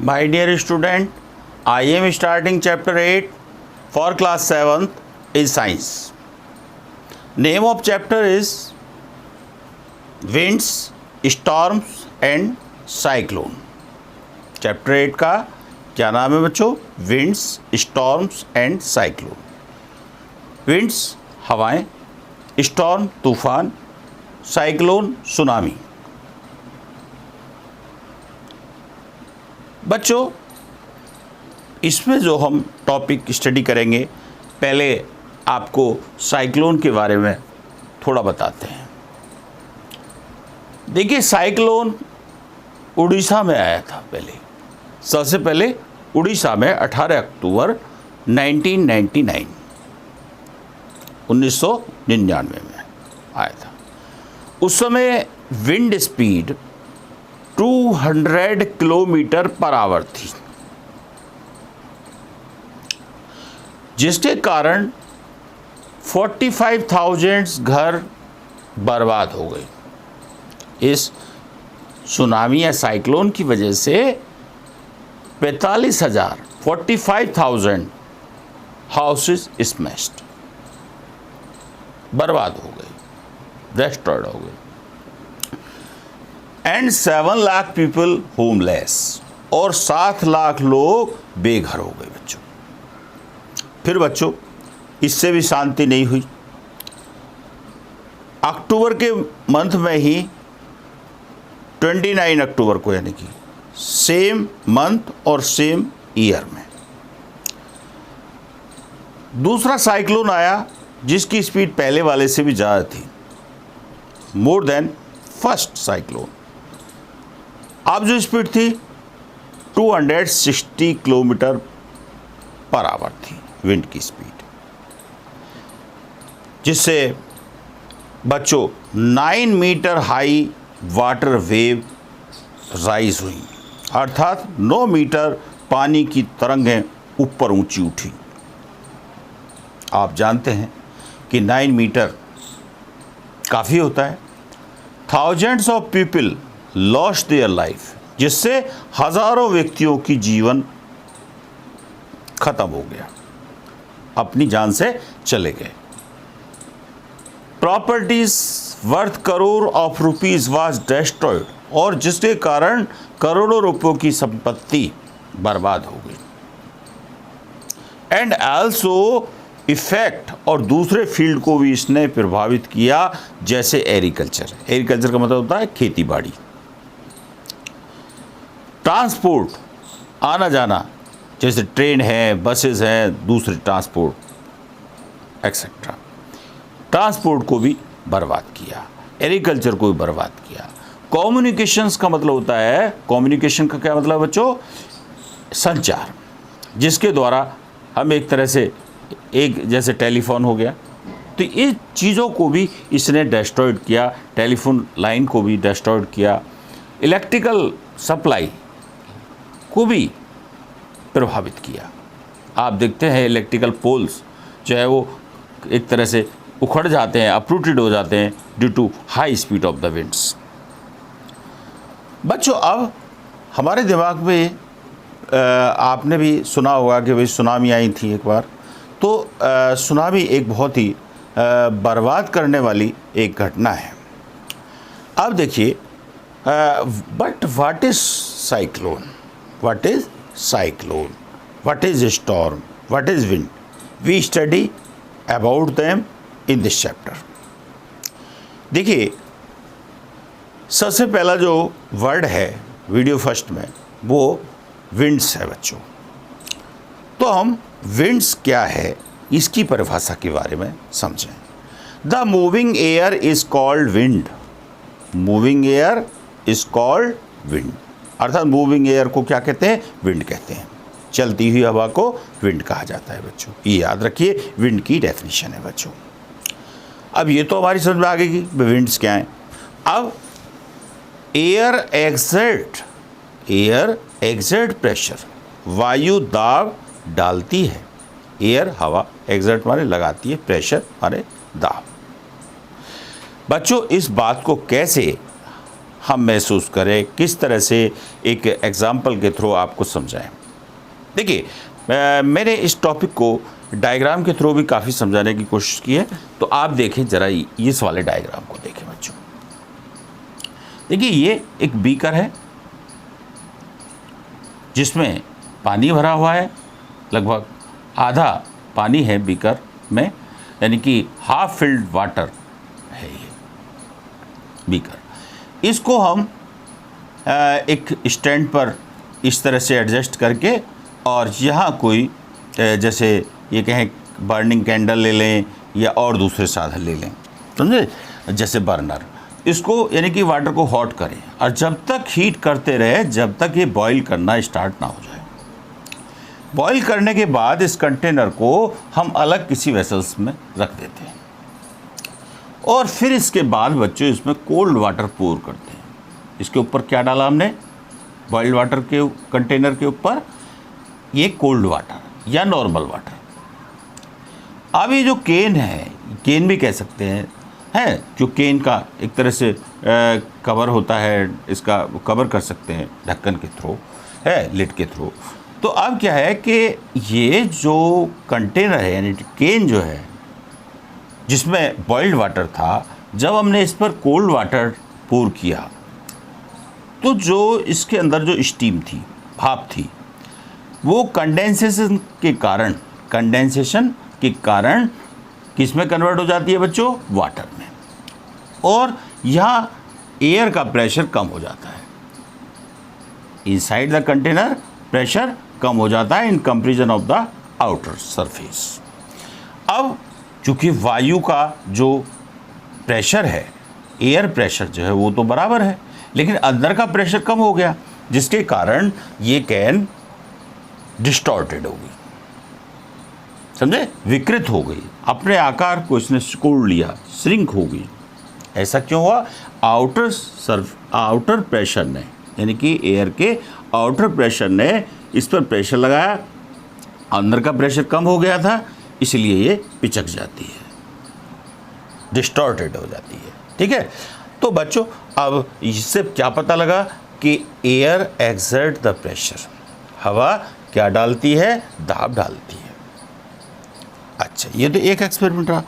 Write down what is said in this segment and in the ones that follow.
My dear student, I am starting chapter 8 for class 7th in science. Name of chapter is Winds, Storms and Cyclone. Chapter 8 का क्या नाम है बच्चों? Winds, storms and cyclone. Winds हवाएं, storm तूफान, cyclone tsunami. बच्चों इसमें जो हम टॉपिक स्टडी करेंगे, पहले आपको साइक्लोन के बारे में थोड़ा बताते हैं. देखिए, साइक्लोन उड़ीसा में आया था पहले. सबसे पहले उड़ीसा में 18 अक्टूबर 1999 में आया था. उस समय wind speed 200 kilometre per hour थी, जिसके कारण 45,000 घर बर्बाद हो गए. इस सुनामी या साइक्लोन की वजह से 45,000 हाउसेस स्मैश्ड, बर्बाद हो गए, डिस्ट्रॉयड हो गए. एंड 7 लाख पीपल होमलेस, और 7 लाख लोग बेघर हो गए बच्चों. फिर बच्चों इससे भी शांति नहीं हुई. अक्टूबर के मंथ में ही 29 अक्टूबर को, यानी कि सेम मंथ और सेम ईयर में, दूसरा साइक्लोन आया जिसकी स्पीड पहले वाले से भी ज़्यादा थी, मोर देन फर्स्ट साइक्लोन. अब जो स्पीड थी 260 किलोमीटर पर आवर थी विंड की स्पीड, जिससे बच्चों 9 meter high water wave rise हुई, अर्थात 9 मीटर पानी की तरंगें ऊपर ऊंची उठी. आप जानते हैं कि 9 मीटर काफ़ी होता है. Thousands of people lost their life, जिससे हज़ारों व्यक्तियों की जीवन खत्म हो गया, अपनी जान से चले गए. Properties worth crore of rupees was destroyed, और जिसके कारण करोड़ों रुपयों की संपत्ति बर्बाद हो गई. एंड आल्सो इफेक्ट, और दूसरे फील्ड को भी इसने प्रभावित किया, जैसे एग्रीकल्चर. एग्रीकल्चर का मतलब होता है खेती बाड़ी, ट्रांसपोर्ट, आना जाना, जैसे ट्रेन है, बसेस हैं, दूसरे ट्रांसपोर्ट एक्सेट्रा. ट्रांसपोर्ट को भी बर्बाद किया, एग्रीकल्चर को भी बर्बाद किया. कम्युनिकेशंस का मतलब होता है, कम्युनिकेशन का क्या मतलब बच्चों? संचार, जिसके द्वारा हम एक तरह से एक जैसे टेलीफोन हो गया, तो ये चीज़ों को भी इसने डिस्ट्रॉयड किया. टेलीफोन लाइन को भी डिस्ट्रॉयड किया. इलेक्ट्रिकल सप्लाई को भी प्रभावित किया. आप देखते हैं इलेक्ट्रिकल पोल्स जो है वो एक तरह से उखड़ जाते हैं, अपरूटेड हो जाते हैं due to high speed of the winds. बच्चों अब हमारे दिमाग में आपने भी सुना होगा कि भाई सुनामी आई थी एक बार. तो सुनामी एक बहुत ही बर्बाद करने वाली एक घटना है. अब देखिए, but what is cyclone? What is cyclone? What is storm? What is wind? We study about them in this chapter. देखिए, सबसे पहला जो वर्ड है वीडियो फर्स्ट में, वो विंड्स है बच्चों. तो हम विंड्स क्या है इसकी परिभाषा के बारे में समझें. The moving air is called wind. Moving air is called wind, अर्थात मूविंग एयर को क्या कहते हैं? विंड कहते हैं. चलती हुई हवा को विंड कहा जाता है बच्चों. ये याद रखिए, विंड की डेफिनेशन है बच्चों. अब ये तो हमारी समझ में आ गई कि विंड्स क्या हैं. अब एयर एग्जर्ट प्रेशर, वायु दाब डालती है. एयर हवा, एग्जर्ट माने लगाती है, प्रेशर माने दाब. बच्चों इस बात को कैसे हम महसूस करें, किस तरह से एक एग्ज़ाम्पल के थ्रू आपको समझाएं। देखिए, मैंने इस टॉपिक को डायग्राम के थ्रू भी काफ़ी समझाने की कोशिश की है, तो आप देखें ज़रा इस वाले डायग्राम को देखें बच्चों। देखिए, ये एक बीकर है जिसमें पानी भरा हुआ है, लगभग आधा पानी है बीकर में, यानी कि हाफ फिल्ड वाटर है ये बीकर। इसको हम एक स्टैंड पर इस तरह से एडजस्ट करके, और यहाँ कोई जैसे ये कहें बर्निंग कैंडल ले लें या और दूसरे साधन ले लें, समझे, जैसे बर्नर, इसको यानी कि वाटर को हॉट करें और जब तक हीट करते रहे जब तक ये बॉईल करना स्टार्ट ना हो जाए। बॉईल करने के बाद इस कंटेनर को हम अलग किसी वेसल्स में रख देते हैं और फिर इसके बाद बच्चों इसमें कोल्ड वाटर पोर करते हैं। इसके ऊपर क्या डाला हमने, बॉइल्ड वाटर के कंटेनर के ऊपर ये कोल्ड वाटर या नॉर्मल वाटर। अब ये जो केन है, केन भी कह सकते हैं, है जो केन का एक तरह से कवर होता है, इसका कवर कर सकते हैं ढक्कन के थ्रू, है लिड के थ्रू। तो अब क्या है कि ये जो कंटेनर है यानी केन जो है जिसमें बॉइल्ड वाटर था, जब हमने इस पर कोल्ड वाटर पोर किया तो जो इसके अंदर जो स्टीम थी, भाप थी, वो कंडेंसेशन के कारण किस में कन्वर्ट हो जाती है बच्चों, वाटर में, और यहाँ एयर का प्रेशर कम हो जाता है। इनसाइड द कंटेनर प्रेशर कम हो जाता है in comparison of the outer surface. अब चूँकि वायु का जो प्रेशर है, एयर प्रेशर जो है वो तो बराबर है, लेकिन अंदर का प्रेशर कम हो गया, जिसके कारण ये कैन डिस्टॉर्टेड हो गई, समझे, विकृत हो गई, अपने आकार को इसने सिकोड़ लिया, श्रिंक हो गई। ऐसा क्यों हुआ, आउटर प्रेशर ने, यानी कि एयर के आउटर प्रेशर ने इस पर प्रेशर लगाया, अंदर का प्रेशर कम हो गया था, इसलिए ये पिचक जाती है, डिस्टॉर्टेड हो जाती है। ठीक है, तो बच्चों अब इससे क्या पता लगा कि एयर एक्सर्ट द प्रेशर, हवा क्या डालती है, दाब डालती है। अच्छा, ये तो एक एक्सपेरिमेंट रहा।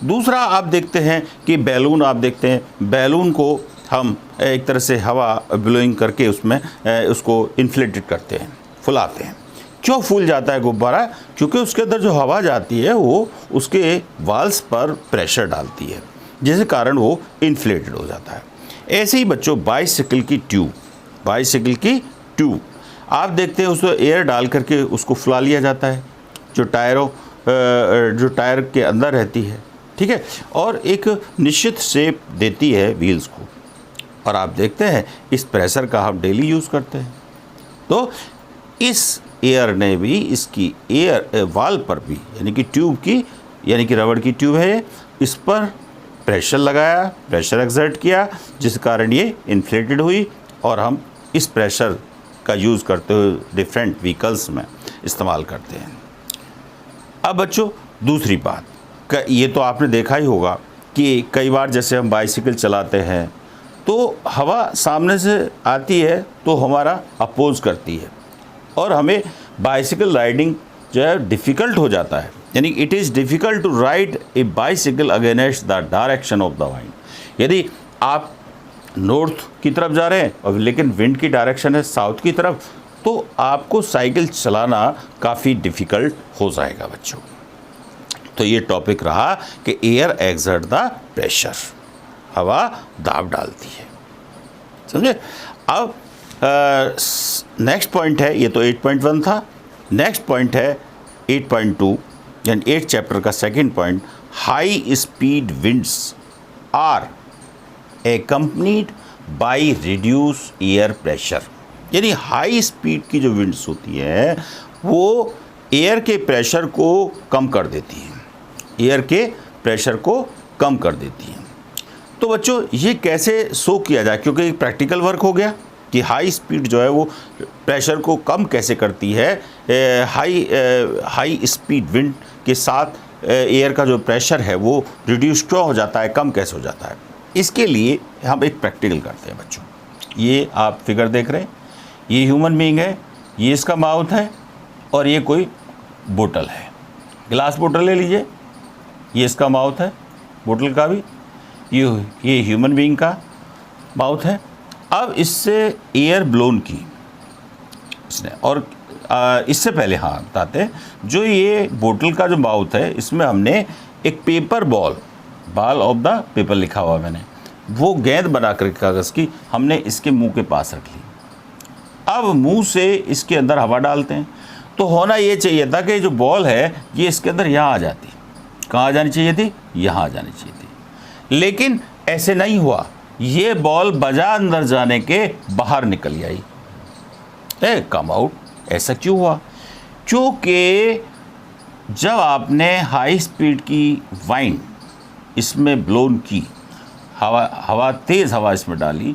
दूसरा आप देखते हैं कि बैलून, आप देखते हैं बैलून को हम एक तरह से हवा ब्लोइंग करके उसमें उसको इन्फ्लेटेड करते हैं, फुलाते हैं। क्यों फूल जाता है गुब्बारा, क्योंकि उसके अंदर जो हवा जाती है वो उसके वाल्स पर प्रेशर डालती है, जिसके कारण वो इन्फ्लेटेड हो जाता है। ऐसे ही बच्चों बाइसिकल की ट्यूब आप देखते हैं, उसमें एयर डाल करके उसको फुला लिया जाता है, जो टायर के अंदर रहती है, ठीक है, और एक निश्चित शेप देती है व्हील्स को, और आप देखते हैं इस प्रेशर का हम डेली यूज़ करते हैं। तो इस एयर ने भी इसकी एयर वाल पर भी, यानी कि ट्यूब की, यानी कि रबड़ की ट्यूब है, इस पर प्रेशर लगाया, प्रेशर एक्सर्ट किया, जिस कारण ये इन्फ्लेटेड हुई, और हम इस प्रेशर का यूज़ करते हुए डिफरेंट व्हीकल्स में इस्तेमाल करते हैं। अब बच्चों दूसरी बात, ये तो आपने देखा ही होगा कि कई बार जैसे हम बाइसिकल चलाते हैं तो हवा सामने से आती है तो हमारा अपोज करती है, और हमें बाइसिकल राइडिंग जो है डिफ़िकल्ट हो जाता है, यानी it is difficult to ride a bicycle against the direction of the wind. यदि आप नॉर्थ की तरफ जा रहे हैं और लेकिन विंड की डायरेक्शन है साउथ की तरफ, तो आपको साइकिल चलाना काफ़ी डिफ़िकल्ट हो जाएगा बच्चों। तो ये टॉपिक रहा कि एयर एक्सर्ट द प्रेशर, हवा दाब डालती है, समझे। अब नेक्स्ट पॉइंट है, ये तो 8.1 था, नेक्स्ट पॉइंट है 8.2, यानी 8 चैप्टर का second point, high speed winds are accompanied by reduce air pressure. यानी हाई स्पीड की जो विंड्स होती है वो एयर के प्रेशर को कम कर देती हैं, एयर के प्रेशर को कम कर देती हैं। तो बच्चों ये कैसे शो किया जाए, क्योंकि एक प्रैक्टिकल वर्क हो गया कि हाई स्पीड जो है वो प्रेशर को कम कैसे करती है, हाई स्पीड विंड के साथ एयर का जो प्रेशर है वो रिड्यूस क्यों हो जाता है, कम कैसे हो जाता है। इसके लिए हम एक प्रैक्टिकल करते हैं बच्चों। ये आप फिगर देख रहे हैं, ये ह्यूमन बीइंग है, ये इसका माउथ है और ये कोई बोतल है, ग्लास बोतल ले लीजिए, ये इसका माउथ है बोतल का भी, ये ह्यूमन बीइंग का माउथ है। अब इससे एयर ब्लोन की इसने, और इससे पहले हाँ बताते हैं, जो ये बोतल का जो माउथ है इसमें हमने एक paper ball of the paper लिखा हुआ मैंने, वो गेंद बना कर कागज़ की हमने इसके मुंह के पास रख ली। अब मुंह से इसके अंदर हवा डालते हैं, तो होना ये चाहिए था कि जो बॉल है ये इसके अंदर यहाँ आ जाती, कहाँ आ जानी चाहिए थी, यहाँ आ जानी चाहिए थी, लेकिन ऐसे नहीं हुआ, ये बॉल बजाय अंदर जाने के बाहर निकल आई, कम आउट। ऐसा क्यों हुआ? क्योंकि जब आपने हाई स्पीड की वाइंड इसमें ब्लोन की, हवा तेज़ हवा इसमें डाली,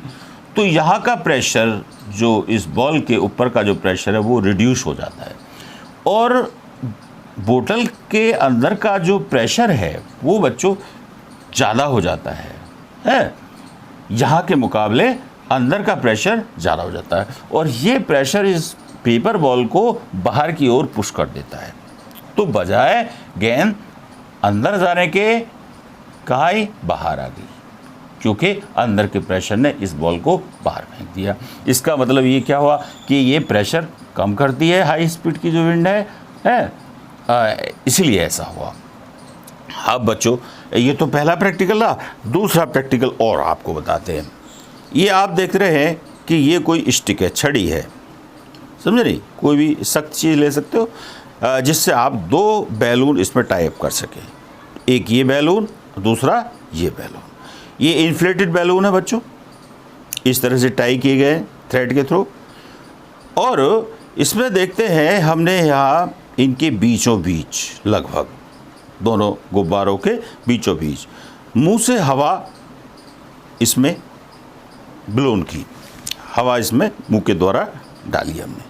तो यहाँ का प्रेशर जो इस बॉल के ऊपर का जो प्रेशर है वो रिड्यूस हो जाता है, और बोतल के अंदर का जो प्रेशर है वो बच्चों ज़्यादा हो जाता है, यहाँ के मुकाबले अंदर का प्रेशर ज़्यादा हो जाता है, और ये प्रेशर इस पेपर बॉल को बाहर की ओर पुश कर देता है। तो बजाय गेंद अंदर जाने के कहाँ आई, बाहर आ गई, क्योंकि अंदर के प्रेशर ने इस बॉल को बाहर फेंक दिया। इसका मतलब ये क्या हुआ कि ये प्रेशर कम करती है हाई स्पीड की जो विंड है, इसलिए ऐसा हुआ। अब बच्चों ये तो पहला प्रैक्टिकल रहा, दूसरा प्रैक्टिकल और आपको बताते हैं। ये आप देख रहे हैं कि ये कोई स्टिक है, छड़ी है, समझे नहीं, कोई भी सख्त चीज़ ले सकते हो जिससे आप दो बैलून इसमें टाइप कर सकें, एक ये बैलून, दूसरा ये बैलून। ये इन्फ्लेटेड बैलून है बच्चों, इस तरह से टाई किए गए थ्रेड के थ्रू, और इसमें देखते हैं हमने यहाँ इनके बीचों बीच, लगभग दोनों गुब्बारों के बीचों बीच मुंह से हवा इसमें ब्लोन की, हवा इसमें मुंह के द्वारा डाली हमने।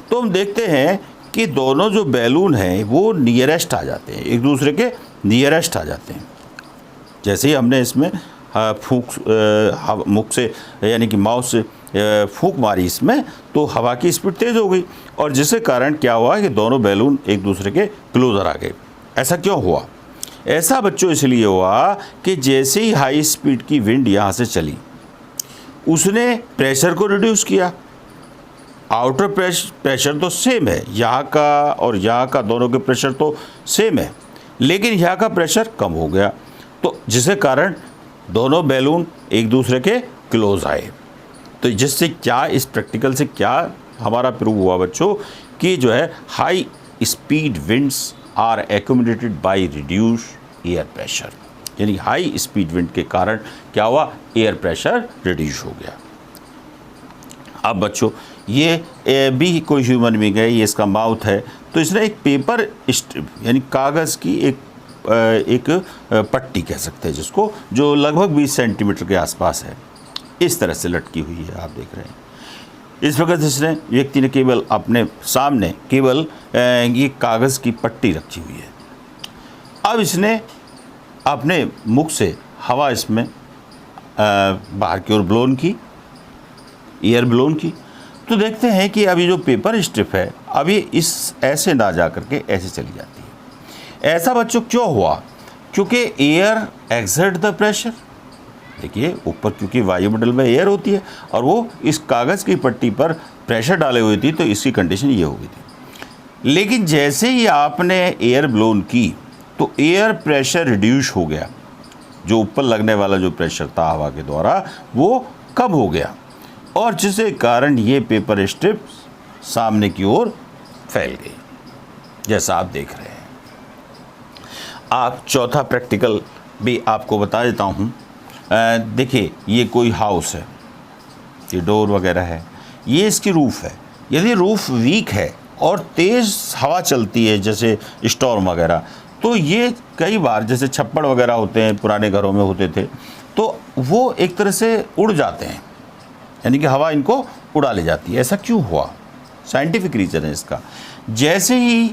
तो हम देखते हैं कि दोनों जो बैलून हैं वो नियरेस्ट आ जाते हैं, एक दूसरे के नियरेस्ट आ जाते हैं। जैसे ही हमने इसमें फूंक मुख से यानी कि माउथ से फूंक मारी इसमें, तो हवा की स्पीड तेज़ हो गई, और जिसके कारण क्या हुआ कि दोनों बैलून एक दूसरे के क्लोजर आ गए। ऐसा क्यों हुआ? ऐसा बच्चों इसलिए हुआ कि जैसे ही हाई स्पीड की विंड यहाँ से चली, उसने प्रेशर को रिड्यूस किया। आउटर प्रेशर तो सेम है, यहाँ का और यहाँ का दोनों के प्रेशर तो सेम है, लेकिन यहाँ का प्रेशर कम हो गया, तो जिसके कारण दोनों बैलून एक दूसरे के क्लोज आए। तो जिससे क्या, इस प्रैक्टिकल से क्या हमारा प्रूव हुआ बच्चों कि जो है high speed winds are accumulated by reduce air pressure, यानी हाई स्पीड विंड के कारण क्या हुआ, एयर प्रेशर रिड्यूस हो गया। अब बच्चों ये भी कोई ह्यूमन बीइंग है, ये इसका माउथ है, तो इसने एक पेपर स्ट्रिप यानी कागज़ की एक पट्टी कह सकते हैं जिसको, जो लगभग 20 सेंटीमीटर के आसपास है, इस तरह से लटकी हुई है, आप देख रहे हैं। इस वक्त इसने व्यक्ति ने केवल अपने सामने केवल ये कागज़ की पट्टी रखी हुई है। अब इसने अपने मुख से हवा इसमें बाहर की ओर ब्लोन की, एयर ब्लोन की, तो देखते हैं कि अभी जो पेपर स्ट्रिप है अभी इस ऐसे ना जा करके ऐसे चली जाती है। ऐसा बच्चों क्यों हुआ? क्योंकि एयर एक्सर्ट द प्रेशर, देखिए ऊपर क्योंकि वायुमंडल में एयर होती है और वो इस कागज़ की पट्टी पर प्रेशर डाले हुई थी, तो इसकी कंडीशन ये हो गई थी। लेकिन जैसे ही आपने एयर ब्लोन की तो एयर प्रेशर रिड्यूस हो गया, जो ऊपर लगने वाला जो प्रेशर था हवा के द्वारा वो कम हो गया, और जिसके कारण ये पेपर स्ट्रिप सामने की ओर फैल गई, जैसा आप देख रहे हैं। आप चौथा प्रैक्टिकल भी आपको बता देता हूँ। देखिए ये कोई हाउस है, ये डोर वगैरह है, ये इसकी रूफ़ है। यदि रूफ़ वीक है और तेज़ हवा चलती है जैसे स्टॉर्म वगैरह, तो ये कई बार जैसे छप्पड़ वगैरह होते हैं, पुराने घरों में होते थे, तो वो एक तरह से उड़ जाते हैं, यानी कि हवा इनको उड़ा ले जाती है। ऐसा क्यों हुआ? साइंटिफिक रीज़न है इसका। जैसे ही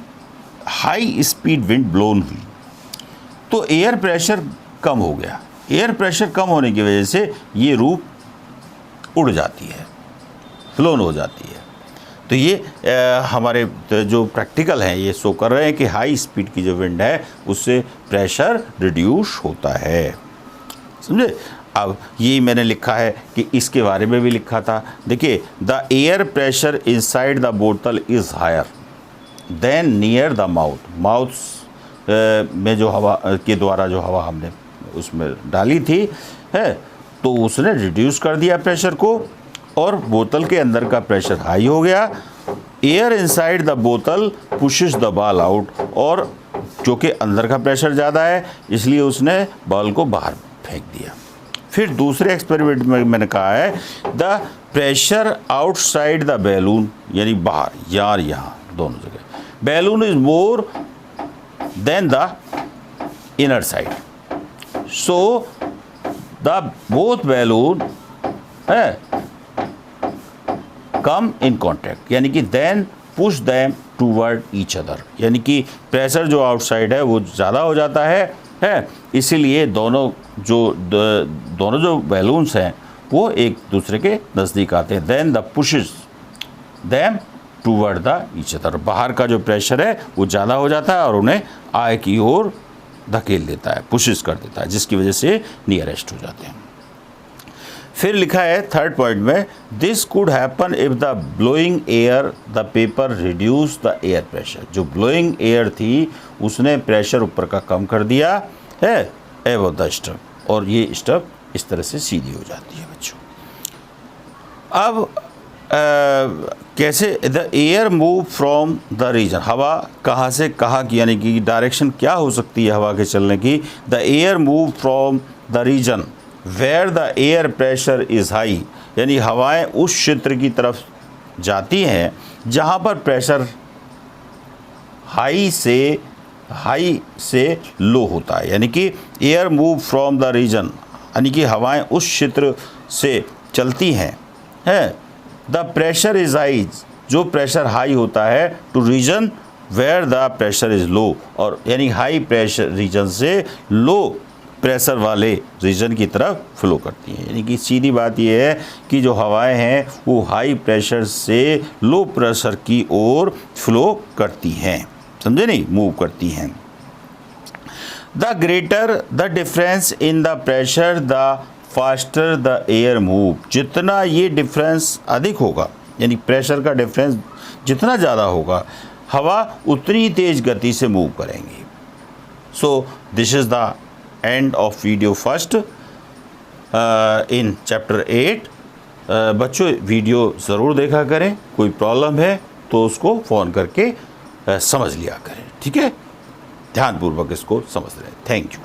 हाई स्पीड विंड ब्लोन हुई तो एयर प्रेशर कम हो गया। एयर प्रेशर कम होने की वजह से ये रूफ उड़ जाती है, फ्लोन हो जाती है। तो ये हमारे जो प्रैक्टिकल हैं ये शो कर रहे हैं कि हाई स्पीड की जो विंड है उससे प्रेशर रिड्यूस होता है, समझे। अब ये मैंने लिखा है कि इसके बारे में भी लिखा था। देखिए, the air pressure inside the बोतल is higher than near the mouth. Mouth में जो हवा के द्वारा जो हवा हमने उसमें डाली थी है, तो उसने रिड्यूस कर दिया प्रेशर को और बोतल के अंदर का प्रेशर हाई हो गया। एयर इनसाइड द बोतल पुशेस द बॉल आउट, और जो कि अंदर का प्रेशर ज़्यादा है इसलिए उसने बॉल को बाहर फेंक दिया। फिर दूसरे एक्सपेरिमेंट में मैंने कहा है the pressure outside the balloon, यानी बाहर यार यहाँ दोनों जगह, balloon is more than the inner side, so the both balloon है कम इन कॉन्टैक्ट, यानी कि then push them toward each other, यानी कि प्रेशर जो आउटसाइड है वो ज़्यादा हो जाता है, इसीलिए दोनों जो बैलून्स हैं वो एक दूसरे के नज़दीक आते हैं। Then the pushes them toward the each other, बाहर का जो प्रेशर है वो ज़्यादा हो जाता है और उन्हें आगे की ओर धकेल देता है, पुशेस कर देता है, जिसकी वजह से नियरेस्ट हो जाते हैं। फिर लिखा है थर्ड पॉइंट में, this could happen if the blowing air the paper reduce the air pressure. जो ब्लोइंग एयर थी उसने प्रेशर ऊपर का कम कर दिया है एबव द स्टफ, और ये स्टफ इस तरह से सीधी हो जाती है बच्चों। अब कैसे the air move from the region, हवा कहाँ से कहाँ की, यानी कि डायरेक्शन क्या हो सकती है हवा के चलने की। The air move from the region where the air pressure is high, यानी हवाएं उस क्षेत्र की तरफ जाती हैं जहाँ पर प्रेशर हाई से लो होता है, यानी कि air move from the region, यानी कि हवाएं उस क्षेत्र से चलती हैं द प्रेशर इज़ हाई, जो प्रेशर हाई होता है, to region where the pressure is low, और यानी हाई प्रेशर रीजन से लो प्रेशर वाले रीजन की तरफ फ्लो करती हैं। यानी कि सीधी बात यह है कि जो हवाएं हैं वो हाई प्रेशर से लो प्रेशर की ओर फ्लो करती हैं, समझे नहीं, मूव करती हैं। The greater the difference in the pressure the faster the air move, जितना ये डिफरेंस अधिक होगा, यानी प्रेशर का डिफरेंस जितना ज़्यादा होगा, हवा उतनी तेज़ गति से मूव करेंगी। So this is the end of video first in chapter 8। बच्चों वीडियो ज़रूर देखा करें, कोई प्रॉब्लम है तो उसको फ़ोन करके समझ लिया करें, ठीक है, ध्यानपूर्वक इसको समझ लें। Thank you.